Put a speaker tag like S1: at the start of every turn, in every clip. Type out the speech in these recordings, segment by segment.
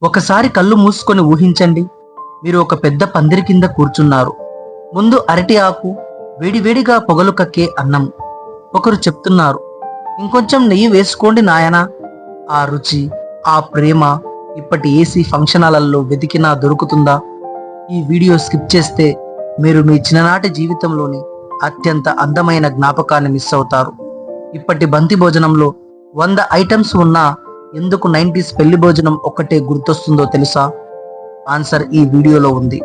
S1: ఒకసారి కళ్ళు మూసుకొని ఊహించండి, మీరు ఒక పెద్ద పందిరి కింద కూర్చున్నారు. ముందు అరటి ఆకు, వేడివేడిగా పొగలు కక్కే అన్నం. ఒకరు చెప్తున్నారు, ఇంకొంచెం నెయ్యి వేసుకోండి నాయనా. ఆ రుచి, ఆ ప్రేమ ఇప్పటి ఏసీ ఫంక్షన్ హాలల్లో వెతికినా దొరుకుతుందా? ఈ వీడియో స్కిప్ చేస్తే మీరు మీ చిన్ననాటి జీవితంలోని అత్యంత అందమైన జ్ఞాపకాన్ని మిస్ అవుతారు. ఇప్పటి బంతి భోజనంలో 100 ఐటమ్స్ ఉన్నా ఎందుకు 90s పెళ్లి భోజనం ఒక్కటే గుర్తొస్తుందో తెలుసా? ఆన్సర్ ఈ వీడియోలో ఉంది.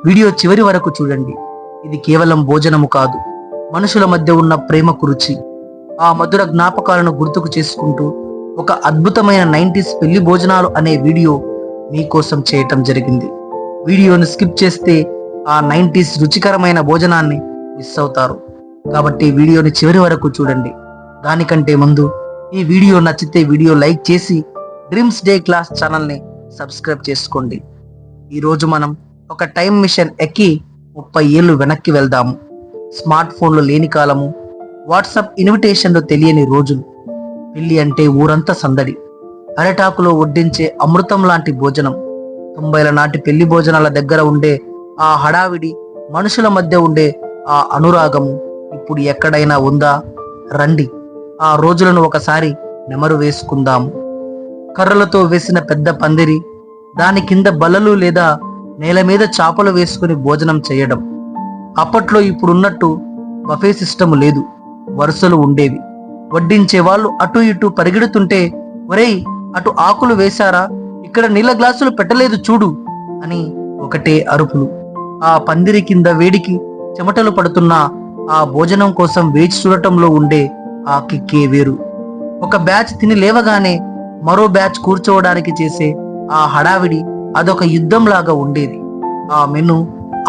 S1: వీడియో చివరి వరకు చూడండి. ఇది కేవలం భోజనము కాదు, మనుషుల మధ్య ఉన్న ప్రేమకు రుచి. ఆ మధుర జ్ఞాపకాలను గుర్తుకు చేసుకుంటూ ఒక అద్భుతమైన 90s పెళ్లి భోజనాలు అనే వీడియో మీకోసం చేయటం జరిగింది. వీడియోని స్కిప్ చేస్తే ఆ 90s రుచికరమైన భోజనాన్ని మిస్ అవుతారు. కాబట్టి వీడియోని చివరి వరకు చూడండి. దానికంటే ముందు ఈ వీడియో నచ్చితే వీడియో లైక్ చేసి డ్రీమ్స్ డే క్లాస్ ఛానల్ని సబ్స్క్రైబ్ చేసుకోండి. ఈరోజు మనం ఒక టైం మిషన్ ఎక్కి 30 ఏళ్ళు వెనక్కి వెళ్దాము. స్మార్ట్ ఫోన్లు లేని కాలము, వాట్సాప్ ఇన్విటేషన్లు తెలియని రోజులు. పెళ్లి అంటే ఊరంతా సందడి, అరటాకులో వడ్డించే అమృతం లాంటి భోజనం. 90ల నాటి పెళ్లి భోజనాల దగ్గర ఉండే ఆ హడావిడి, మనుషుల మధ్య ఉండే ఆ అనురాగము ఇప్పుడు ఎక్కడైనా ఉందా? రండి, ఆ రోజులను ఒకసారి నెమరు వేసుకుందాము. కర్రలతో వేసిన పెద్ద పందిరి, దాని కింద బల్లలు లేదా నేల మీద చాపలు వేసుకుని భోజనం చేయడం. అప్పట్లో ఇప్పుడున్నట్టు బఫే సిస్టమ్ లేదు, వరుసలు ఉండేవి. వడ్డించే వాళ్ళు అటు ఇటు పరిగెడుతుంటే, ఒరేయ్ అటు ఆకులు వేశారా, ఇక్కడ నీళ్ళ గ్లాసులు పెట్టలేదు చూడు అని ఒకటే అరుపులు. ఆ పందిరి కింద వేడికి చెమటలు పడుతున్న ఆ భోజనం కోసం వేచి చూడటంలో ఉండే ఆ కిక్కే వేరు. ఒక బ్యాచ్ తిని లేవగానే మరో బ్యాచ్ కూర్చోవడానికి చేసే ఆ హడావిడి అదొక యుద్ధంలాగా ఉండేది. ఆ మెను,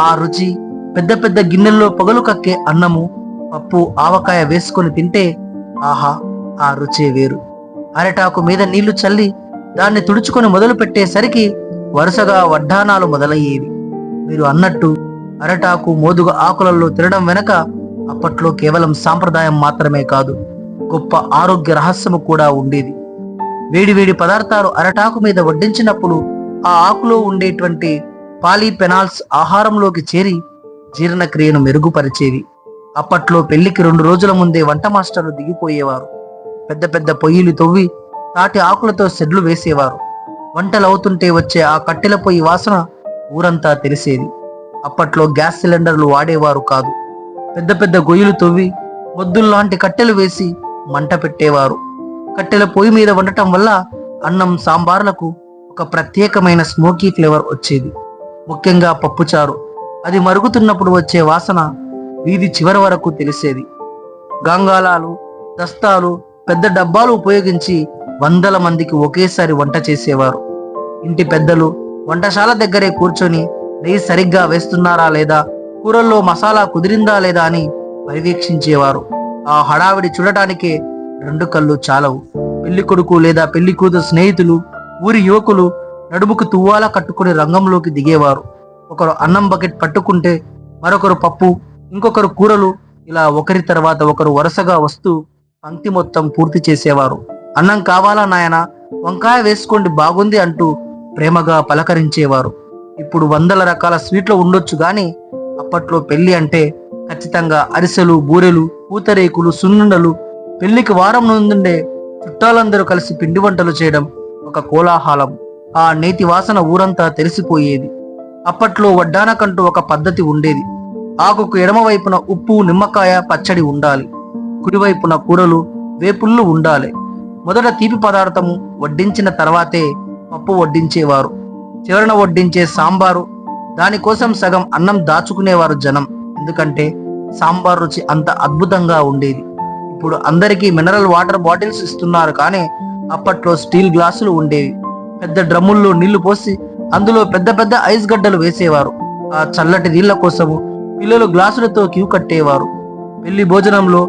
S1: ఆ రుచి, పెద్ద పెద్ద గిన్నెల్లో పొగలు కక్కే అన్నము, పప్పు, ఆవకాయ వేసుకొని తింటే ఆహా, ఆ రుచే వేరు. అరటాకు మీద నీళ్లు చల్లి దాన్ని తుడుచుకొని మొదలు పెట్టేసరికి వరుసగా వడ్డానాలు మొదలయ్యేవి. మీరు అన్నట్టు అరటాకు, మోదుగ ఆకులలో తినడం వెనక అప్పట్లో కేవలం సాంప్రదాయం మాత్రమే కాదు, గొప్ప ఆరోగ్య రహస్యము కూడా ఉండేది. వేడివేడి పదార్థాలు అరటాకు మీద వడ్డించినప్పుడు ఆ ఆకులో ఉండేటువంటి పాలీపెనాల్స్ ఆహారంలోకి చేరి జీర్ణక్రియను మెరుగుపరిచేవి. అప్పట్లో పెళ్లికి 2 రోజుల ముందే వంట మాస్టర్లు దిగిపోయేవారు. పెద్ద పెద్ద పొయ్యిలు తవ్వి తాటి ఆకులతో సెడ్లు వేసేవారు. వంటలు అవుతుంటే వచ్చే ఆ కట్టెల పొయ్యి వాసన ఊరంతా తెలిసేది. అప్పట్లో గ్యాస్ సిలిండర్లు వాడేవారు కాదు. పెద్ద పెద్ద గొయ్యిలు తవ్వి మొద్దుల్లాంటి కట్టెలు వేసి మంట పెట్టేవారు. కట్టెల పొయ్యి మీద వండటం వల్ల అన్నం, సాంబార్లకు ఒక ప్రత్యేకమైన స్మోకీ ఫ్లేవర్ వచ్చేది. ముఖ్యంగా పప్పుచారు, అది మరుగుతున్నప్పుడు వచ్చే వాసన వీధి చివరి వరకు తెలిసేది. గంగాలాలు, దస్తాలు, పెద్ద డబ్బాలు ఉపయోగించి 100ల మందికి ఒకేసారి వంట చేసేవారు. ఇంటి పెద్దలు వంటశాల దగ్గరే కూర్చొని నెయ్యి సరిగ్గా వేస్తున్నారా లేదా, కూరల్లో మసాలా కుదిరిందా లేదా అని పర్యవేక్షించేవారు. ఆ హడావిడి చూడటానికే 2 కళ్ళు చాలవు. పెళ్లి కొడుకు లేదా పెళ్లి కూతురు స్నేహితులు, ఊరి యువకులు నడుముకు తువ్వాల కట్టుకుని రంగంలోకి దిగేవారు. ఒకరు అన్నం బకెట్ పట్టుకుంటే మరొకరు పప్పు, ఇంకొకరు కూరలు, ఇలా ఒకరి తర్వాత ఒకరు వరుసగా వస్తూ పంక్తి మొత్తం పూర్తి చేసేవారు. అన్నం కావాలా నాయనా, వంకాయ వేసుకోండి బాగుంది అంటూ ప్రేమగా పలకరించేవారు. ఇప్పుడు 100ల రకాల స్వీట్లు ఉండొచ్చు గాని అప్పట్లో పెళ్లి అంటే ఖచ్చితంగా అరిసెలు, బూరెలు, పూతరేకులు, సున్నుండలు. పెళ్లికి వారం నుండే చుట్టాలందరూ కలిసి పిండి వంటలు చేయడం ఒక కోలాహలం. ఆ నేతి వాసన ఊరంతా తెలిసిపోయేది. అప్పట్లో వడ్డానకంటూ ఒక పద్ధతి ఉండేది. ఆకుకు ఎడమవైపున ఉప్పు, నిమ్మకాయ పచ్చడి ఉండాలి. కుడివైపున కూరలు, వేపుళ్ళు ఉండాలి. మొదట తీపి పదార్థము వడ్డించిన తర్వాతే పప్పు వడ్డించేవారు. చివరన వడ్డించే సాంబారు, దానికోసం సగం అన్నం దాచుకునేవారు జనం. ఎందుకంటే సాంబార్ రుచి అంత అద్భుతంగా ఉండేది. ఇప్పుడు అందరికీ మినరల్ వాటర్ బాటిల్స్ ఇస్తున్నారు, కానీ అప్పట్లో స్టీల్ గ్లాసులు ఉండేవి. పెద్ద డ్రమ్ముల్లో నీళ్లు పోసి అందులో పెద్ద పెద్ద ఐస్ గడ్డలు వేసేవారు. ఆ చల్లటి నీళ్ల కోసము పిల్లలు గ్లాసులతో క్యూ కట్టేవారు. పెళ్లి భోజనంలో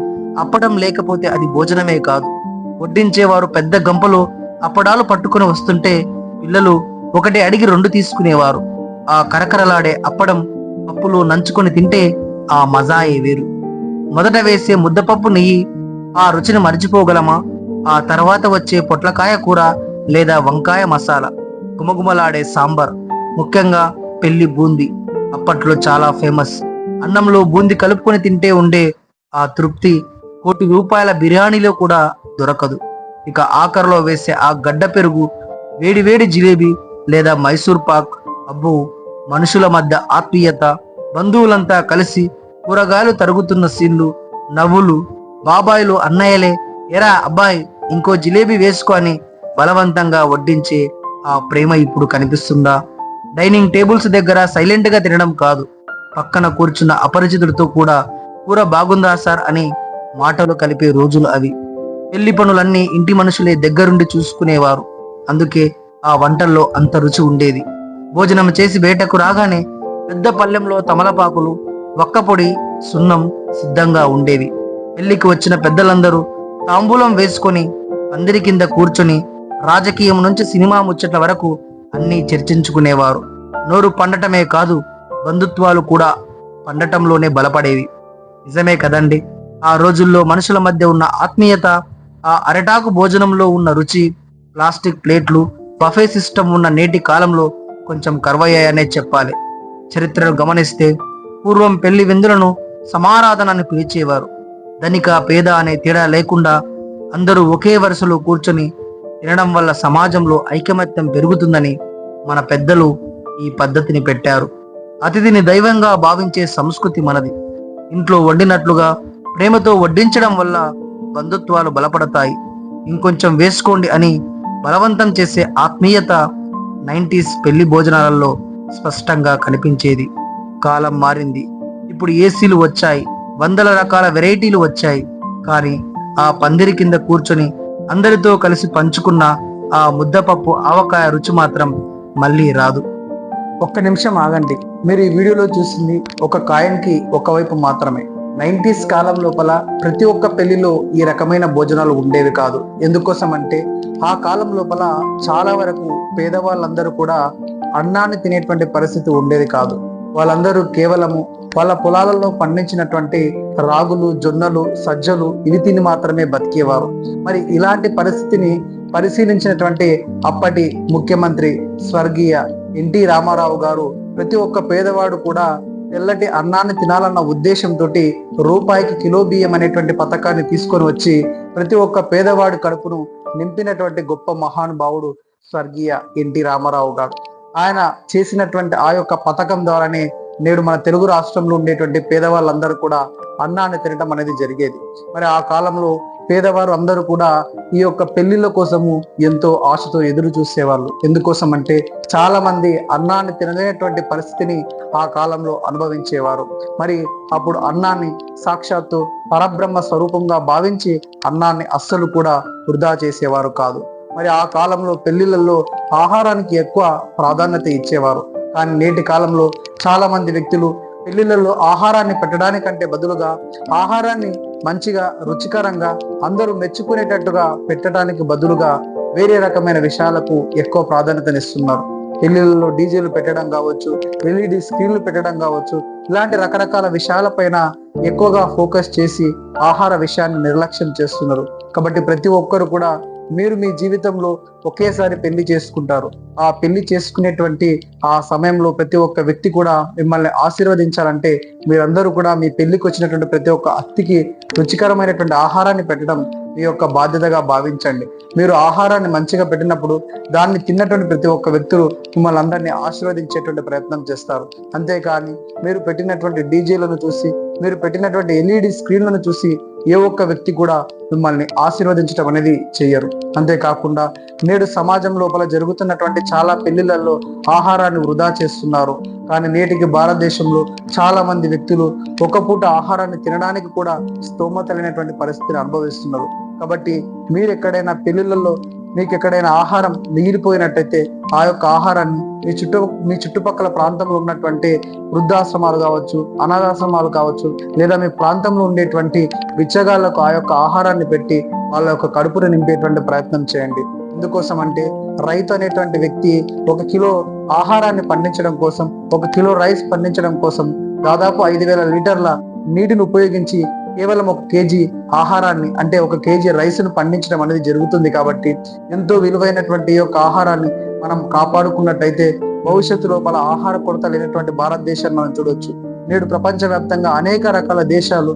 S1: అప్పడం లేకపోతే అది భోజనమే కాదు. వడ్డించేవారు పెద్ద గంపలో అప్పడాలు పట్టుకుని వస్తుంటే పిల్లలు ఒకటి అడిగి 2 తీసుకునేవారు. ఆ కరకరలాడే అప్పడం పప్పులో నంచుకొని తింటే ఆ మజాయే వేరు. మొదట వేసే ముద్దపప్పు నెయ్యి, ఆ రుచిని మర్చిపోగలమా? ఆ తర్వాత వచ్చే పొట్లకాయ కూర లేదా వంకాయ మసాలా, గుమగుమలాడే సాంబార్, ముఖ్యంగా పెళ్లి బూంది అప్పట్లో చాలా ఫేమస్. అన్నంలో బూంది కలుపుకొని తింటే ఉండే ఆ తృప్తి ₹1,00,00,000 బిర్యానీలో కూడా దొరకదు. ఇక ఆఖరిలో వేసే ఆ గడ్డ పెరుగు, వేడి వేడి జిలేబీ లేదా మైసూర్ పాక్, అబ్బో! మనుషుల మధ్య ఆత్మీయత, బంధువులంతా కలిసి కూరగాయలు తరుగుతున్న సీన్లు, నవ్వులు, బాబాయిలు అన్నయ్యలే ఎరా అబ్బాయి ఇంకో జిలేబీ వేసుకో అని బలవంతంగా వడ్డించే ఆ ప్రేమ ఇప్పుడు కనిపిస్తుందా? డైనింగ్ టేబుల్స్ దగ్గర సైలెంట్ గా తినడం కాదు, పక్కన కూర్చున్న అపరిచితుడితో కూడా కూర బాగుందా సార్ అని మాటలు కలిపే రోజులు అవి. పెళ్లి పనులన్నీ ఇంటి మనుషులే దగ్గరుండి చూసుకునేవారు. అందుకే ఆ వంటల్లో అంత రుచి ఉండేది. భోజనం చేసి బయటకు రాగానే పెద్ద పళ్ళెంలో తమలపాకులు, వక్కపొడి, సున్నం సిద్ధంగా ఉండేవి. పెళ్లికి వచ్చిన పెద్దలందరూ తాంబూలం వేసుకొని పందిరి కింద కూర్చొని రాజకీయం నుంచి సినిమా ముచ్చట్ల వరకు అన్నీ చర్చించుకునేవారు. నోరు పండటమే కాదు, బంధుత్వాలు కూడా పండటంలోనే బలపడేవి. నిజమే కదండి, ఆ రోజుల్లో మనుషుల మధ్య ఉన్న ఆత్మీయత, ఆ అరటాకు భోజనంలో ఉన్న రుచి, ప్లాస్టిక్ ప్లేట్లు, బఫే సిస్టమ్ ఉన్న నేటి కాలంలో కొంచెం కరువయ్యాయనే చెప్పాలి. చరిత్రను గమనిస్తే పూర్వం పెళ్లి విందులను సమారాధనని పిలిచేవారు. ధనిక పేద అనే తేడా లేకుండా అందరూ ఒకే వరుసలో కూర్చొని తినడం వల్ల సమాజంలో ఐకమత్యం పెరుగుతుందని మన పెద్దలు ఈ పద్ధతిని పెట్టారు. అతిథిని దైవంగా భావించే సంస్కృతి మనది. ఇంట్లో వండినట్లుగా ప్రేమతో వడ్డించడం వల్ల బంధుత్వాలు బలపడతాయి. ఇంకొంచెం వేసుకోండి అని బలవంతం చేసే ఆత్మీయత 90s పెళ్లి భోజనాలలో స్పష్టంగా కనిపించేది. కాలం మారింది, ఇప్పుడు ఏసీలు వచ్చాయి, వందల రకాల వెరైటీలు వచ్చాయి. కానీ ఆ పందిరి కింద కూర్చొని అందరితో కలిసి పంచుకున్న ఆ ముద్దపప్పు ఆవకాయ రుచి మాత్రం మళ్ళీ రాదు. ఒక్క నిమిషం ఆగండి, మీరు ఈ వీడియోలో చూసింది ఒక కాయిన్కి ఒకవైపు మాత్రమే. 90s కాలం లోపల ప్రతి ఒక్క పెళ్లిలో ఈ రకమైన భోజనాలు ఉండేవి కాదు. ఎందుకోసం అంటే ఆ కాలం లోపల చాలా వరకు పేదవాళ్ళందరూ కూడా అన్నాన్ని తినేటువంటి పరిస్థితి ఉండేది కాదు. వాళ్ళందరూ కేవలము వాళ్ళ పొలాలలో పండించినటువంటి రాగులు, జొన్నలు, సజ్జలు ఇవి తిని మాత్రమే బతికేవారు. మరి ఇలాంటి పరిస్థితిని పరిశీలించినటువంటి అప్పటి ముఖ్యమంత్రి స్వర్గీయ ఎన్టీ రామారావు గారు ప్రతి ఒక్క పేదవాడు కూడా తెల్లటి అన్నాన్ని తినాలన్న ఉద్దేశంతో రూపాయికి కిలో బియ్యం అనేటువంటి పథకాన్ని తీసుకొని వచ్చి ప్రతి ఒక్క పేదవాడి కడుపును నింపినటువంటి గొప్ప మహానుభావుడు స్వర్గీయ ఎన్టీ రామారావు గారు. ఆయన చేసినటువంటి ఆ యొక్క పథకం ద్వారానే నేడు మన తెలుగు రాష్ట్రంలో ఉండేటువంటి పేదవాళ్ళందరూ కూడా అన్నాన్ని తినడం అనేది జరిగేది. మరి ఆ కాలంలో పేదవారు అందరూ కూడా ఈ యొక్క పెళ్లిళ్ళ కోసము ఎంతో ఆశతో ఎదురు చూసేవాళ్ళు. ఎందుకోసం అంటే చాలా మంది అన్నాన్ని తినలేనటువంటి పరిస్థితిని ఆ కాలంలో అనుభవించేవారు. మరి అప్పుడు అన్నాన్ని సాక్షాత్తు పరబ్రహ్మ స్వరూపంగా భావించి అన్నాన్ని అస్సలు కూడా వృధా చేసేవారు కాదు. మరి ఆ కాలంలో పెళ్లిళ్ళల్లో ఆహారానికి ఎక్కువ ప్రాధాన్యత ఇచ్చేవారు. కానీ నేటి కాలంలో చాలా మంది వ్యక్తులు పెళ్లిళ్ళల్లో ఆహారాన్ని పెట్టడానికంటే బదులుగా ఆహారాన్ని మంచిగా రుచికరంగా అందరూ మెచ్చుకునేటట్టుగా పెట్టడానికి బదులుగా వేరే రకమైన విషయాలకు ఎక్కువ ప్రాధాన్యతనిస్తున్నారు. పెళ్లిళ్ళలో డీజేలు పెట్టడం కావచ్చు, ఎల్ఈడి స్క్రీన్లు పెట్టడం కావచ్చు, ఇలాంటి రకరకాల విషయాలపైన ఎక్కువగా ఫోకస్ చేసి ఆహార విషయాన్ని నిర్లక్ష్యం చేస్తున్నారు. కాబట్టి ప్రతి ఒక్కరు కూడా మీరు మీ జీవితంలో ఒకేసారి పెళ్లి చేసుకుంటారు. ఆ పెళ్లి చేసుకునేటువంటి ఆ సమయంలో ప్రతి ఒక్క వ్యక్తి కూడా మిమ్మల్ని ఆశీర్వదించాలంటే మీరందరూ కూడా మీ పెళ్లికి వచ్చినటువంటి ప్రతి ఒక్క అతిథికి రుచికరమైనటువంటి ఆహారాన్ని పెట్టడం మీ యొక్క బాధ్యతగా భావించండి. మీరు ఆహారాన్ని మంచిగా పెట్టినప్పుడు దాన్ని తిన్నటువంటి ప్రతి ఒక్క వ్యక్తులు మిమ్మల్ని అందరినీ ఆశీర్వదించేటువంటి ప్రయత్నం చేస్తారు. అంతేకాని మీరు పెట్టినటువంటి డీజేలను చూసి, మీరు పెట్టినటువంటి ఎల్ఈడి స్క్రీన్లను చూసి ఏ ఒక్క వ్యక్తి కూడా మిమ్మల్ని ఆశీర్వదించడం అనేది చెయ్యరు. అంతేకాకుండా నేడు సమాజం లోపల జరుగుతున్నటువంటి చాలా పెళ్లిళ్లలో ఆహారాన్ని వృధా చేస్తున్నారు. కానీ నేటికి భారతదేశంలో చాలా మంది వ్యక్తులు ఒక పూట ఆహారాన్ని తినడానికి కూడా స్తోమత లేనటువంటి పరిస్థితిని అనుభవిస్తున్నారు. కాబట్టి మీరు ఎక్కడైనా పెళ్లిళ్లలో మీకు ఎక్కడైనా ఆహారం మిగిలిపోయినట్టయితే ఆ యొక్క ఆహారాన్ని మీ చుట్టుపక్కల ప్రాంతంలో ఉన్నటువంటి వృద్ధాశ్రమాలు కావచ్చు, అనాథాశ్రమాలు కావచ్చు, లేదా మీ ప్రాంతంలో ఉండేటువంటి బిచ్చగాళ్లకు ఆ యొక్క ఆహారాన్ని పెట్టి వాళ్ళ యొక్క కడుపును నింపేటువంటి ప్రయత్నం చేయండి. ఎందుకోసం అంటే రైతు అనేటువంటి వ్యక్తి 1 కిలో ఆహారాన్ని పండించడం కోసం, 1 కిలో రైస్ పండించడం కోసం దాదాపు 5,000 లీటర్ల నీటిని ఉపయోగించి కేవలం 1 కేజీ ఆహారాన్ని అంటే 1 కేజీ రైస్ను పండించడం అనేది జరుగుతుంది. కాబట్టి ఎంతో విలువైనటువంటి ఈ యొక్క ఆహారాన్ని
S2: మనం కాపాడుకున్నట్టయితే భవిష్యత్తు లోపల ఆహార కొరత లేనటువంటి భారతదేశాన్ని మనం చూడొచ్చు. నేడు ప్రపంచవ్యాప్తంగా అనేక రకాల దేశాలు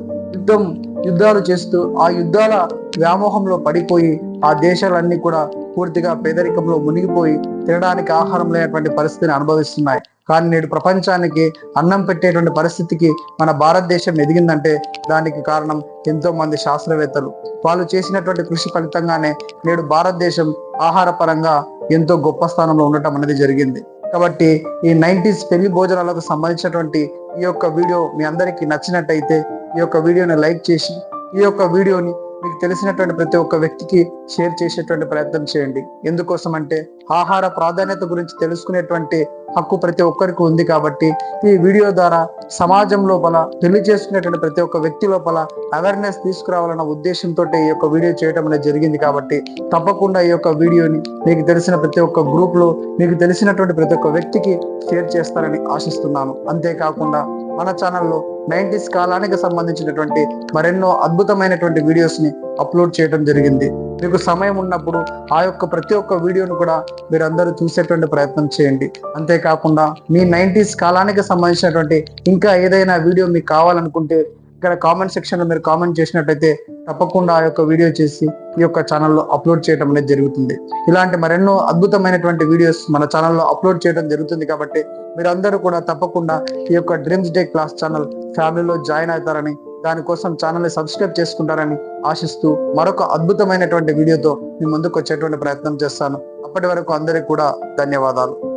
S2: యుద్ధాలు చేస్తూ ఆ యుద్ధాల వ్యామోహంలో పడిపోయి ఆ దేశాలన్నీ కూడా పూర్తిగా పేదరికంలో మునిగిపోయి తినడానికి ఆహారం లేనటువంటి పరిస్థితిని అనుభవిస్తున్నాయి. కానీ నేడు ప్రపంచానికి అన్నం పెట్టేటువంటి పరిస్థితికి మన భారతదేశం ఎదిగిందంటే దానికి కారణం ఎంతో మంది శాస్త్రవేత్తలు. వాళ్ళు చేసినటువంటి కృషి ఫలితంగానే నేడు భారతదేశం ఆహార పరంగా ఎంతో గొప్ప స్థానంలో ఉండటం అనేది జరిగింది. కాబట్టి ఈ 90s పెళ్లి భోజనాలకు సంబంధించినటువంటి ఈ యొక్క వీడియో మీ అందరికీ నచ్చినట్టయితే ఈ యొక్క వీడియోని లైక్ చేసి ఈ యొక్క వీడియోని మీకు తెలిసినటువంటి ప్రతి ఒక్క వ్యక్తికి షేర్ చేసేటువంటి ప్రయత్నం చేయండి. ఎందుకోసం అంటే ఆహార ప్రాధాన్యత గురించి తెలుసుకునేటువంటి హక్కు ప్రతి ఒక్కరికి ఉంది. కాబట్టి ఈ వీడియో ద్వారా సమాజం లోపల పెళ్లి చేసుకునేటువంటి ప్రతి ఒక్క వ్యక్తి లోపల అవేర్నెస్ తీసుకురావాలన్న ఉద్దేశంతో ఈ యొక్క వీడియో చేయడం అనేది జరిగింది. కాబట్టి తప్పకుండా ఈ యొక్క వీడియోని మీకు తెలిసిన ప్రతి ఒక్క గ్రూప్ లో మీకు తెలిసినటువంటి ప్రతి ఒక్క వ్యక్తికి షేర్ చేస్తారని ఆశిస్తున్నాను. అంతేకాకుండా మన ఛానల్లో 90s కాలానికి సంబంధించినటువంటి మరెన్నో అద్భుతమైనటువంటి వీడియోస్ ని అప్లోడ్ చేయడం జరిగింది. మీకు సమయం ఉన్నప్పుడు ఆ యొక్క ప్రతి ఒక్క వీడియోను కూడా మీరందరూ చూసేటువంటి ప్రయత్నం చేయండి. అంతేకాకుండా మీ 90s కాలానికి సంబంధించినటువంటి ఇంకా ఏదైనా వీడియో మీకు కావాలనుకుంటే ఇక్కడ కామెంట్ సెక్షన్ లో మీరు కామెంట్ చేసినట్టయితే తప్పకుండా ఆ యొక్క వీడియో చేసి ఈ యొక్క ఛానల్లో అప్లోడ్ చేయడం అనేది జరుగుతుంది. ఇలాంటి మరెన్నో అద్భుతమైనటువంటి వీడియోస్ మన ఛానల్లో అప్లోడ్ చేయడం జరుగుతుంది. కాబట్టి మీరందరూ కూడా తప్పకుండా ఈ యొక్క డ్రీమ్స్ డే క్లాస్ ఛానల్ ఫ్యామిలీలో జాయిన్ అవుతారని, దానికోసం ఛానల్ని సబ్స్క్రైబ్ చేసుకుంటారని ఆశిస్తూ మరొక అద్భుతమైనటువంటి వీడియోతో మీ ముందుకు వచ్చేటువంటి ప్రయత్నం చేస్తాను. అప్పటి వరకు అందరికీ కూడా ధన్యవాదాలు.